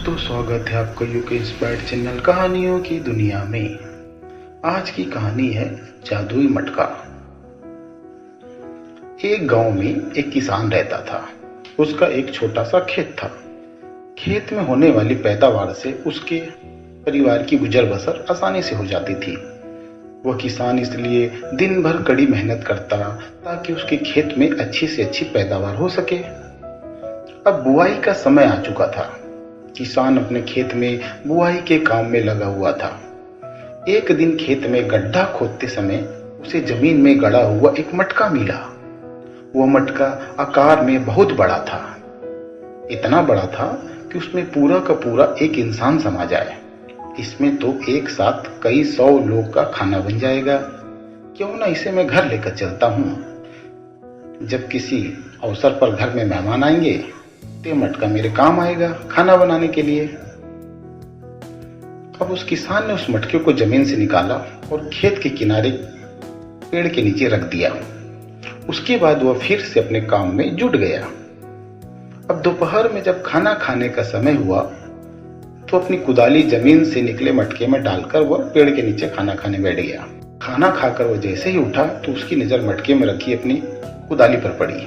दोस्तों, स्वागत है आपका यूके इंस्पायर्ड चैनल कहानियों की दुनिया में। आज की कहानी है जादुई मटका। एक गांव में एक किसान रहता था। उसका एक छोटा सा खेत था। खेत में होने वाली पैदावार से उसके परिवार की गुजर बसर आसानी से हो जाती थी। वह किसान इसलिए दिन भर कड़ी मेहनत करता ताकि उसके खेत में अच्छी से अच्छी पैदावार हो सके। अब बुआई का समय आ चुका था। किसान अपने खेत में बुआई के काम में लगा हुआ था। एक दिन खेत में गड्ढा खोदते समय उसे जमीन में गड़ा हुआ एक मटका मिला। वह मटका आकार में बहुत बड़ा था। इतना बड़ा था कि उसमें पूरा का पूरा एक इंसान समा जाए। इसमें तो एक साथ कई 100 लोग का खाना बन जाएगा। क्यों ना इसे मैं घर लेकर चलता हूं। जब किसी अवसर पर घर में मेहमान आएंगे तो मटका मेरे काम आएगा खाना बनाने के लिए। अब उस किसान ने उस मटके को जमीन से निकाला और खेत के किनारे पेड़ के नीचे रख दिया। उसके बाद वह फिर से अपने काम में जुट गया। अब दोपहर में जब खाना खाने का समय हुआ तो अपनी कुदाली जमीन से निकले मटके में डालकर वह पेड़ के नीचे खाना खाने बैठ गया। खाना खाकर वह जैसे ही उठा तो उसकी नजर मटके में रखी अपनी कुदाली पर पड़ी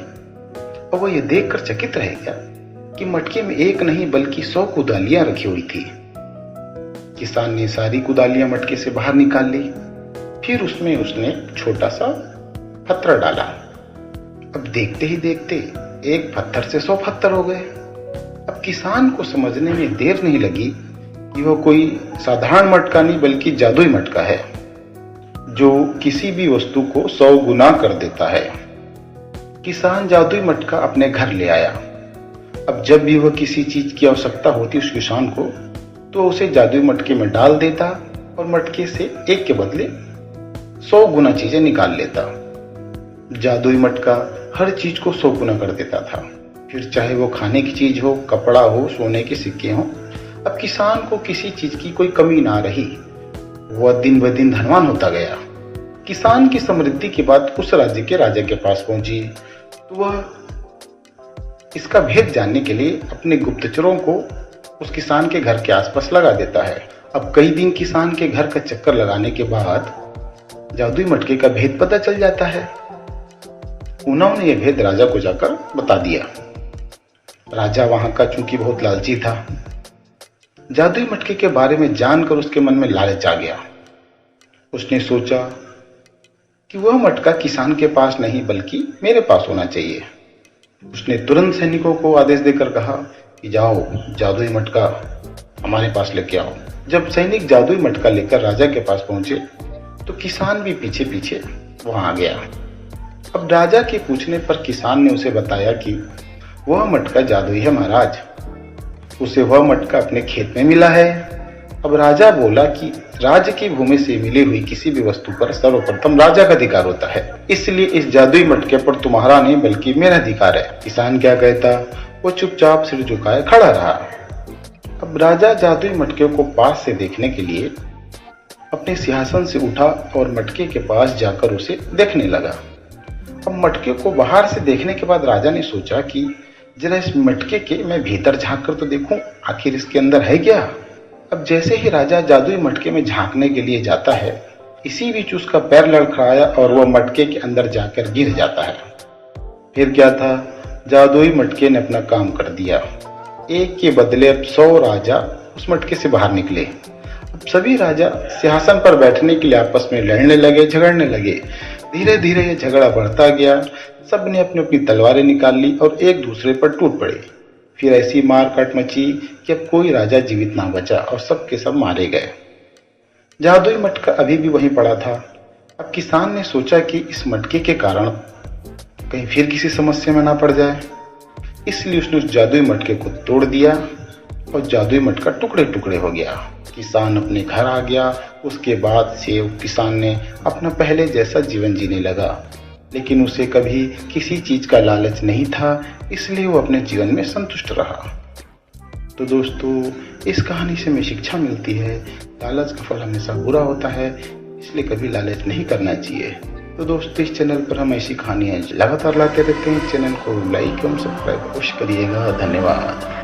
और वह यह देखकर चकित रह गया कि मटके में एक नहीं बल्कि 100 कुदालियां रखी हुई थी। किसान ने सारी कुदालियां मटके से बाहर निकाल ली। फिर उसमें उसने छोटा सा पत्थर डाला। अब देखते ही देखते एक पत्थर से 100 पत्थर हो गए। अब किसान को समझने में देर नहीं लगी कि वह कोई साधारण मटका नहीं बल्कि जादुई मटका है जो किसी भी वस्तु को 100 गुना कर देता है। किसान जादुई मटका अपने घर ले आया। अब जब भी वह किसी चीज की आवश्यकता होती उस किसान को तो उसे जादुई मटके में डाल देता और मटके से एक के बदले 100 गुना चीजें निकाल लेता। जादुई मटका हर चीज को 100 गुना कर देता था। फिर चाहे वो खाने की चीज हो, कपड़ा हो, सोने के सिक्के हो। अब किसान को किसी चीज की कोई कमी ना रही। वह दिन ब दिन धनवान होता गया। किसान की समृद्धि की बात उस राज्य के राजा के पास पहुंची तो वह इसका भेद जानने के लिए अपने गुप्तचरों को उस किसान के घर के आसपास लगा देता है। अब कई दिन किसान के घर का चक्कर लगाने के बाद जादुई मटके का भेद पता चल जाता है। उन्होंने यह भेद राजा को जाकर बता दिया। राजा वहां का चूंकि बहुत लालची था, जादुई मटके के बारे में जानकर उसके मन में लालच आ गया। उसने सोचा कि वह मटका किसान के पास नहीं बल्कि मेरे पास होना चाहिए। उसने तुरंत सैनिकों को आदेश देकर कहा कि जाओ जादुई मटका हमारे पास लेके आओ। जब सैनिक जादुई मटका लेकर राजा के पास पहुंचे तो किसान भी पीछे पीछे वहां आ गया। अब राजा के पूछने पर किसान ने उसे बताया कि वह मटका जादुई है महाराज। उसे वह मटका अपने खेत में मिला है। अब राजा बोला कि राज्य की भूमि से मिली हुई किसी भी वस्तु पर सर्वप्रथम राजा का अधिकार होता है, इसलिए इस जादुई मटके पर तुम्हारा नहीं बल्कि मेरा अधिकार है। किसान क्या कहता, वो चुपचाप सिर झुकाए खड़ा रहा। अब राजा जादुई मटके को पास से देखने के लिए अपने सिंहासन से उठा और मटके के पास जाकर उसे देखने लगा। अब मटके को बाहर से देखने के बाद राजा ने सोचा कि जरा इस मटके के मैं भीतर झांक कर तो देखूं आखिर इसके अंदर है क्या। अब जैसे ही राजा जादुई मटके में झांकने के लिए जाता है, इसी बीच उसका पैर लड़खड़ाया और वह मटके के अंदर जाकर गिर जाता है। फिर क्या था, जादुई मटके ने अपना काम कर दिया। एक के बदले अब 100 राजा उस मटके से बाहर निकले। अब सभी राजा सिंहासन पर बैठने के लिए आपस में लड़ने लगे, झगड़ने लगे। धीरे धीरे यह झगड़ा बढ़ता गया। सबने अपनी अपनी तलवारें निकाल ली और एक दूसरे पर टूट पड़े। फिर ऐसी मारकाट मची कि अब कोई राजा जीवित ना बचा और सब के सब मारे गए। जादुई मटका अभी भी वहीं पड़ा था। अब किसान ने सोचा कि इस मटके के कारण कहीं फिर किसी समस्या में ना पड़ जाए, इसलिए उसने उस जादुई मटके को तोड़ दिया और जादुई मटका टुकड़े टुकड़े हो गया। किसान अपने घर आ गया। उसके बाद से किसान ने अपना पहले जैसा जीवन जीने लगा, लेकिन उसे कभी किसी चीज का लालच नहीं था, इसलिए वो अपने जीवन में संतुष्ट रहा। तो दोस्तों, इस कहानी से हमें शिक्षा मिलती है, लालच का फल हमेशा बुरा होता है, इसलिए कभी लालच नहीं करना चाहिए। तो दोस्तों, इस चैनल पर हम ऐसी कहानियां लगातार लाते रहते हैं। चैनल को लाइक एवं सब्सक्राइब अवश्य करिएगा। धन्यवाद।